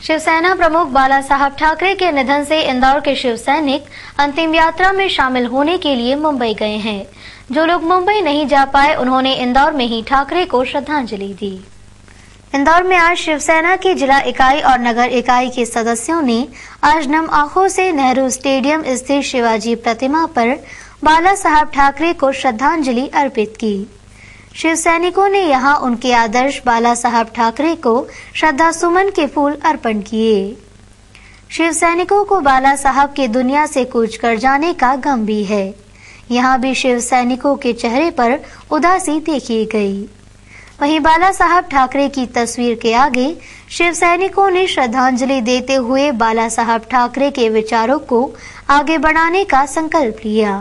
शिवसेना प्रमुख बाला साहब ठाकरे के निधन से इंदौर के शिव सैनिक अंतिम यात्रा में शामिल होने के लिए मुंबई गए हैं। जो लोग मुंबई नहीं जा पाए उन्होंने इंदौर में ही ठाकरे को श्रद्धांजलि दी। इंदौर में आज शिवसेना की जिला इकाई और नगर इकाई के सदस्यों ने आज नम आंखों से नेहरू स्टेडियम स्थित शिवाजी प्रतिमा पर बाला साहब ठाकरे को श्रद्धांजलि अर्पित की। शिव सैनिकों ने यहां उनके आदर्श बाला साहब ठाकरे को श्रद्धा सुमन के फूल अर्पण किए। शिव सैनिकों को बाला साहब के दुनिया से कूच कर जाने का गम भी है। यहां भी शिव सैनिकों के चेहरे पर उदासी देखी गई। वहीं बाला साहब ठाकरे की तस्वीर के आगे शिव सैनिकों ने श्रद्धांजलि देते हुए बाला साहब ठाकरे के विचारों को आगे बढ़ाने का संकल्प लिया।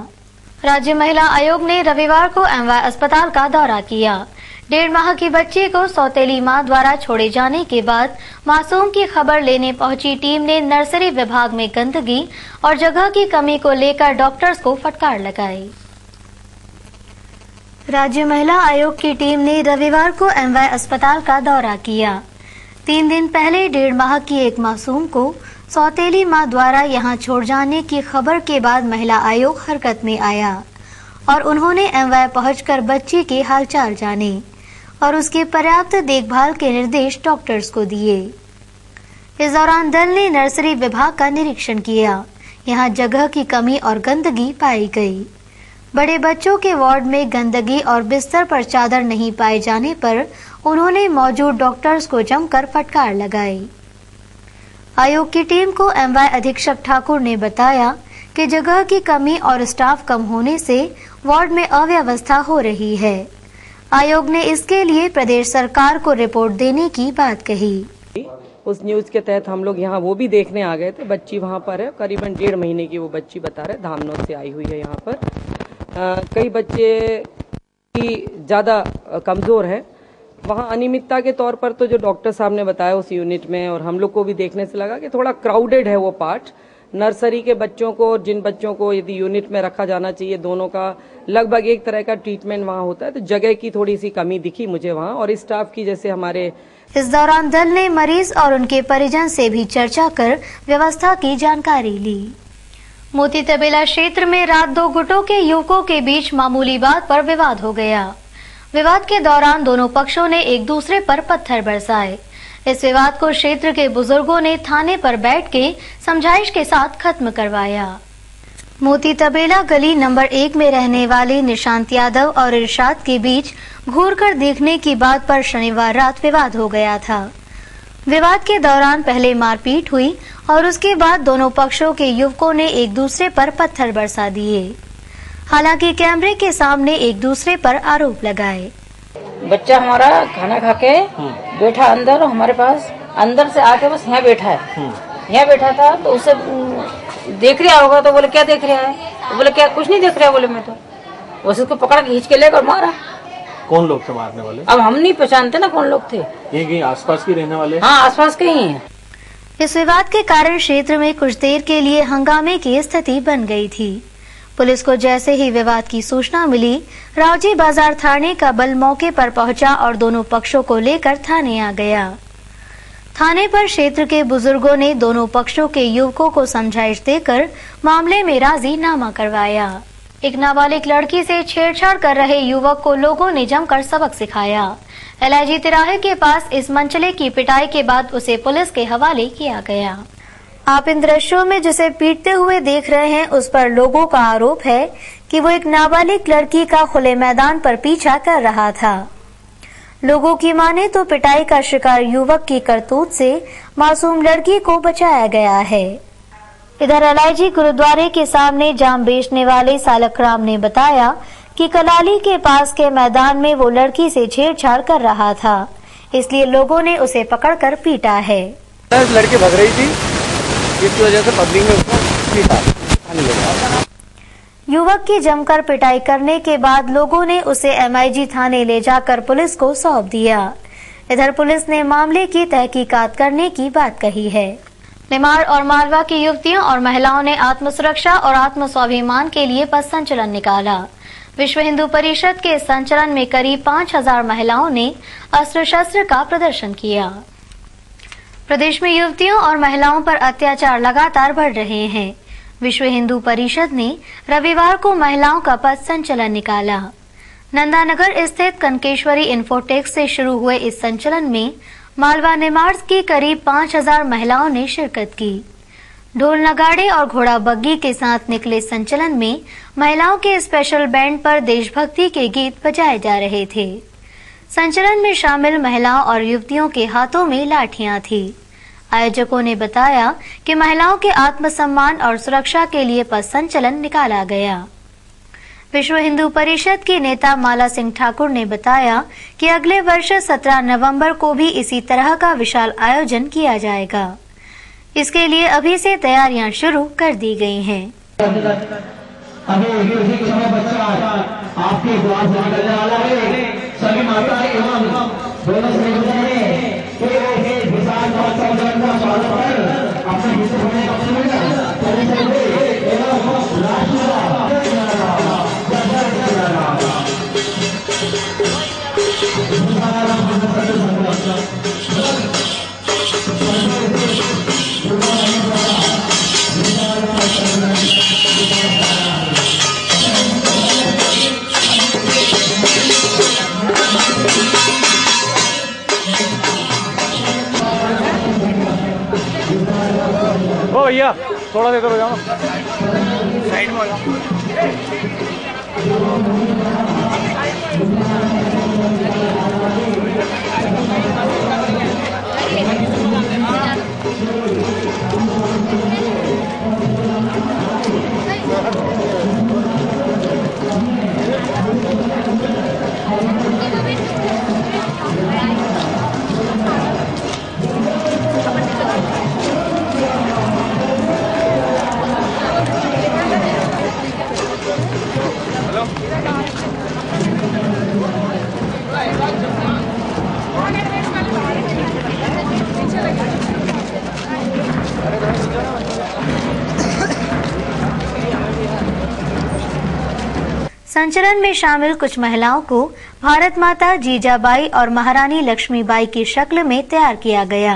राज्य महिला आयोग ने रविवार को एमवाय अस्पताल का दौरा किया। 1.5 माह की बच्ची को सौतेली मां द्वारा छोड़े जाने के बाद मासूम की खबर लेने पहुंची टीम ने नर्सरी विभाग में गंदगी और जगह की कमी को लेकर डॉक्टर्स को फटकार लगाई। राज्य महिला आयोग की टीम ने रविवार को एमवाय अस्पताल का दौरा किया। 3 दिन पहले 1.5 माह की एक मासूम को सौतेली मां द्वारा यहां छोड़ जाने की खबर के बाद महिला आयोग हरकत में आया और उन्होंने एमवाय पहुंचकर बच्ची के हालचाल जाने और उसकी पर्याप्त देखभाल के निर्देश डॉक्टर्स को दिए। इस दौरान दल ने नर्सरी विभाग का निरीक्षण किया। यहां जगह की कमी और गंदगी पाई गई। बड़े बच्चों के वार्ड में गंदगी और बिस्तर पर चादर नहीं पाए जाने पर उन्होंने मौजूद डॉक्टर्स को जमकर फटकार लगाई। आयोग की टीम को एमवाय अधीक्षक ठाकुर ने बताया कि जगह की कमी और स्टाफ कम होने से वार्ड में अव्यवस्था हो रही है। आयोग ने इसके लिए प्रदेश सरकार को रिपोर्ट देने की बात कही। उस न्यूज के तहत हम लोग यहाँ वो भी देखने आ गए थे। बच्ची वहाँ पर है, करीबन 1.5 महीने की वो बच्ची बता रहे, धामनोद से आई हुई है। यहाँ पर कई बच्चे की ज्यादा कमजोर है। वहाँ अनियमितता के तौर पर तो जो डॉक्टर साहब ने बताया उस यूनिट में और हम लोग को भी देखने से लगा कि थोड़ा क्राउडेड है वो पार्ट। नर्सरी के बच्चों को और जिन बच्चों को यदि यूनिट में रखा जाना चाहिए, दोनों का लगभग एक तरह का ट्रीटमेंट वहाँ होता है, तो जगह की थोड़ी सी कमी दिखी मुझे वहाँ और स्टाफ की। जैसे हमारे इस दौरान दल ने मरीज और उनके परिजन से भी चर्चा कर व्यवस्था की जानकारी ली। मोती तबेला क्षेत्र में रात 2 गुटों के युवकों के बीच मामूली बात पर विवाद हो गया। विवाद के दौरान दोनों पक्षों ने एक दूसरे पर पत्थर बरसाए। इस विवाद को क्षेत्र के बुजुर्गों ने थाने पर बैठ के समझाइश के साथ खत्म करवाया। मोती तबेला गली नंबर 1 में रहने वाले निशांत यादव और इरशाद के बीच घूरकर देखने की बात पर शनिवार रात विवाद हो गया था। विवाद के दौरान पहले मारपीट हुई और उसके बाद दोनों पक्षों के युवकों ने एक दूसरे पर पत्थर बरसा दिए। हालांकि कैमरे के सामने एक दूसरे पर आरोप लगाए। बच्चा हमारा खाना खा के बैठा अंदर, हमारे पास अंदर से आके बस यहाँ बैठा है। यहाँ बैठा था तो उसे देख रहा होगा, तो बोले क्या देख रहा है, तो बोले क्या कुछ नहीं देख रहा। बोले मैं तो बस उसको पकड़ के खींच के लेकर मारा। कौन लोग थे मारने वाले? अब हम नहीं पहचानते ना कौन लोग थे। ये आसपास की रहने वाले? हाँ, आसपास के ही हैं। इस विवाद के कारण क्षेत्र में कुछ देर के लिए हंगामे की स्थिति बन गई थी। पुलिस को जैसे ही विवाद की सूचना मिली, रावजी बाजार थाने का बल मौके पर पहुंचा और दोनों पक्षों को लेकर थाने आ गया। थाने पर क्षेत्र के बुजुर्गों ने दोनों पक्षों के युवकों को समझाइश देकर मामले में राजीनामा करवाया। एक नाबालिग लड़की से छेड़छाड़ कर रहे युवक को लोगों ने जमकर सबक सिखाया। LIG तिराहे के पास इस मंचले की पिटाई के बाद उसे पुलिस के हवाले किया गया। आप इन दृश्यों में जिसे पीटते हुए देख रहे हैं, उस पर लोगों का आरोप है कि वो एक नाबालिग लड़की का खुले मैदान पर पीछा कर रहा था। लोगों की माने तो पिटाई का शिकार युवक की करतूत से मासूम लड़की को बचाया गया है। इधर LIG गुरुद्वारे के सामने जाम बेचने वाले सालक राम ने बताया कि कलाली के पास के मैदान में वो लड़की से छेड़छाड़ कर रहा था, इसलिए लोगों ने उसे पकड़कर पीटा है। लड़की भाग रही थी, इसकी वजह से पब्लिक ने उसको पीटा। युवक की जमकर पिटाई करने के बाद लोगों ने उसे MIG थाने ले जाकर पुलिस को सौंप दिया। इधर पुलिस ने मामले की तहकीकात करने की बात कही है। निमाड़ और मालवा की युवतियों और महिलाओं ने आत्मसुरक्षा और आत्म स्वाभिमान के लिए पथ संचलन निकाला। विश्व हिंदू परिषद के संचलन में करीब 5000 महिलाओं ने अस्त्र शस्त्र का प्रदर्शन किया। प्रदेश में युवतियों और महिलाओं पर अत्याचार लगातार बढ़ रहे हैं। विश्व हिंदू परिषद ने रविवार को महिलाओं का पथ संचलन निकाला। नंदानगर स्थित कनकेश्वरी इन्फोटेक से शुरू हुए इस संचलन में मालवा निमाड़ की करीब 5000 महिलाओं ने शिरकत की। ढोल नगाड़े और घोड़ा बग्गी के साथ निकले संचलन में महिलाओं के स्पेशल बैंड पर देशभक्ति के गीत बजाए जा रहे थे। संचलन में शामिल महिलाओं और युवतियों के हाथों में लाठियां थी। आयोजकों ने बताया कि महिलाओं के आत्मसम्मान और सुरक्षा के लिए पथ संचलन निकाला गया। विश्व हिंदू परिषद की नेता माला सिंह ठाकुर ने बताया कि अगले वर्ष 17 नवंबर को भी इसी तरह का विशाल आयोजन किया जाएगा। इसके लिए अभी से तैयारियां शुरू कर दी गई हैं। अभी उसी के समय बच्चा आपके द्वार से निकलने वाला है। सभी माता एवं दोनों संयोजन के विशाल महोत्सव का स्वागत कर अपने हिस्से होने का ओ भैया थोड़ा देर हो जाओ साइड में हो जाओ। संचलन में शामिल कुछ महिलाओं को भारत माता जीजाबाई और महारानी लक्ष्मीबाई की शक्ल में तैयार किया गया।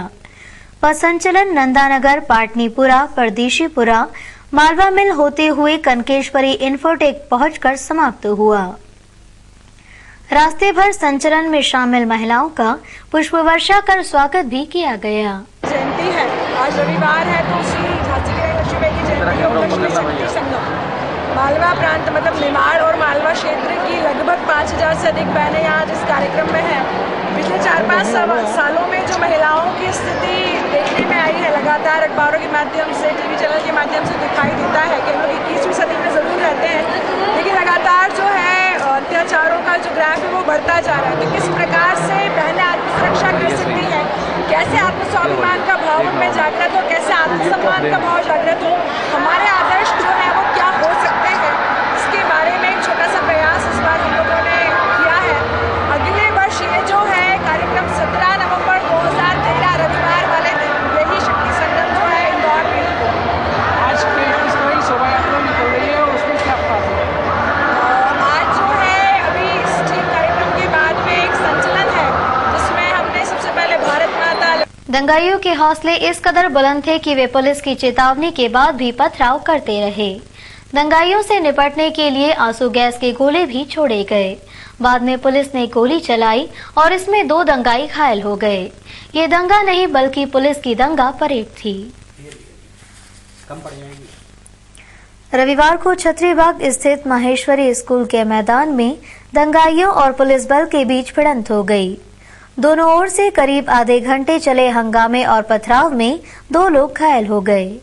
पथ संचलन नंदानगर, पाटनीपुरा, परदेशीपुरा, मालवा मिल होते हुए कनकेश्वरी इन्फोटेक पहुंचकर समाप्त हुआ। रास्ते भर संचलन में शामिल महिलाओं का पुष्प वर्षा कर स्वागत भी किया गया। जयंती है, आज रविवार है, तो श्री झांसी की रानी लक्ष्मीबाई की जयंती के उपलक्ष्य में शक्ति संगम मालवा प्रांत मतलब निमाड़ और मालवा क्षेत्र की लगभग 5000 से अधिक बहनें यहाँ इस कार्यक्रम में हैं। पिछले 4-5 सालों में जो महिलाओं की स्थिति देखने में आई है, लगातार अखबारों के माध्यम से, टीवी चैनल के माध्यम से दिखाई देता है कि हम लोग 21वीं सदी में ज़रूर रहते हैं, लेकिन लगातार जो है अत्याचारों का जो ग्राफ है वो बढ़ता जा रहा है। तो किस प्रकार से बहनें आत्मसुरक्षा कर सकती हैं, कैसे आत्मस्वाभिमान का भाव उनमें जागृत हो, कैसे आत्मसम्मान का भाव जागृत हो, हमारे आदर्श जो है वो क्या हो सकते हैं, इसके बारे में एक छोटा सा प्रयास इस बार हम लोगों ने किया है। अगले वर्ष ये जो है कार्यक्रम 17 नवंबर 2013 रविवार वाले दिन यही शक्ति संगम जो है इंदौर में आज शोभा यात्रा निकल रही है और उसमें क्या खास है? आज जो है अभी इस कार्यक्रम के बाद में एक संचलन है जिसमें हमने सबसे पहले भारत माता। दंगाइयों के हौसले इस कदर बुलंद थे कि वे पुलिस की चेतावनी के बाद भी पथराव करते रहे। दंगाइयों से निपटने के लिए आंसू गैस के गोले भी छोड़े गए। बाद में पुलिस ने गोली चलाई और इसमें 2 दंगाई घायल हो गए। ये दंगा नहीं बल्कि पुलिस की दंगा परेड थी। रविवार को छतरीबाग स्थित माहेश्वरी स्कूल के मैदान में दंगाइयों और पुलिस बल के बीच भिड़ंत हो गई। दोनों ओर से करीब आधे घंटे चले हंगामे और पथराव में 2 लोग घायल हो गए।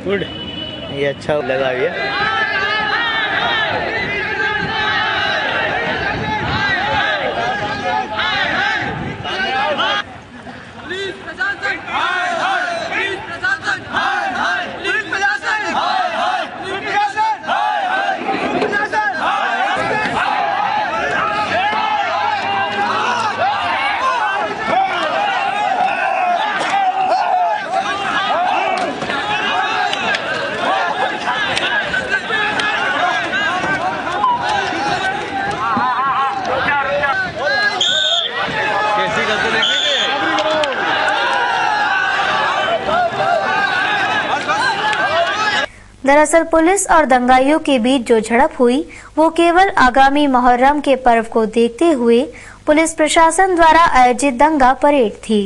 गुड, ये अच्छा लगा भैया। दरअसल पुलिस और दंगाइयों के बीच जो झड़प हुई वो केवल आगामी मुहर्रम के पर्व को देखते हुए पुलिस प्रशासन द्वारा आयोजित दंगा परेड थी।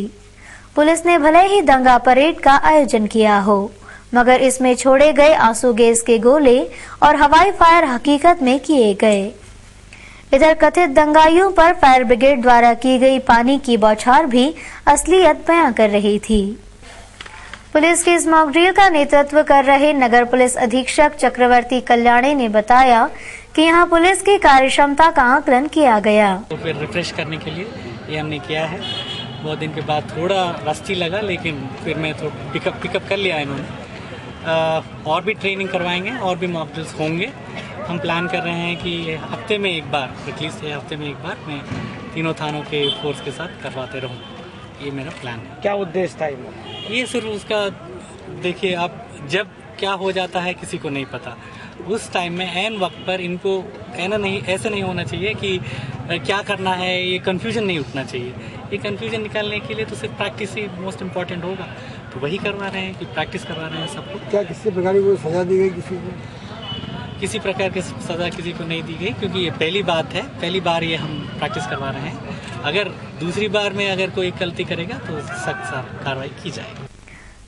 पुलिस ने भले ही दंगा परेड का आयोजन किया हो, मगर इसमें छोड़े गए आंसू गैस के गोले और हवाई फायर हकीकत में किए गए। इधर कथित दंगाइयों पर फायर ब्रिगेड द्वारा की गई पानी की बौछार भी असलियत बयां कर रही थी। पुलिस की इस मॉक ड्रिल का नेतृत्व कर रहे नगर पुलिस अधीक्षक चक्रवर्ती कल्याणी ने बताया कि यहां पुलिस की कार्यक्षमता का आकलन किया गया। तो फिर रिफ्रेश करने के लिए ये हमने किया है। बहुत दिन के बाद थोड़ा रस्टी लगा, लेकिन फिर मैं थोड़ा पिकअप कर लिया इन्होंने। और भी ट्रेनिंग करवाएंगे और भी मॉक ड्रिल्स होंगे। हम प्लान कर रहे हैं कि हफ्ते में एक बार, एटलीस्ट हफ्ते में एक बार मैं तीनों थानों के फोर्स के साथ करवाते रहूँ। ये मेरा प्लान है। क्या उद्देश्य था ये सिर्फ उसका, देखिए अब जब क्या हो जाता है किसी को नहीं पता। उस टाइम में ऐन वक्त पर इनको ऐसे नहीं होना चाहिए कि क्या करना है, ये कंफ्यूजन नहीं उठना चाहिए। ये कंफ्यूजन निकालने के लिए तो सिर्फ प्रैक्टिस ही मोस्ट इम्पोर्टेंट होगा। तो वही करवा रहे हैं कि प्रैक्टिस करवा रहे हैं सबको। क्या किसी प्रकार की कोई सजा दी गई किसी को? किसी प्रकार की सजा किसी को नहीं दी गई, क्योंकि ये पहली बात है, पहली बार ये हम प्रैक्टिस करवा रहे हैं। अगर दूसरी बार में अगर कोई गलती करेगा तो सख्त कार्रवाई की जाएगी।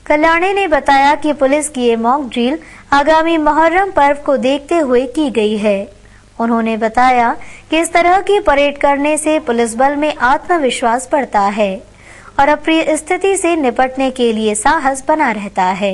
कल्याणी ने बताया कि पुलिस की ये मॉक ड्रिल आगामी मुहर्रम पर्व को देखते हुए की गई है। उन्होंने बताया कि इस तरह की परेड करने से पुलिस बल में आत्मविश्वास बढ़ता है और अपनी स्थिति से निपटने के लिए साहस बना रहता है।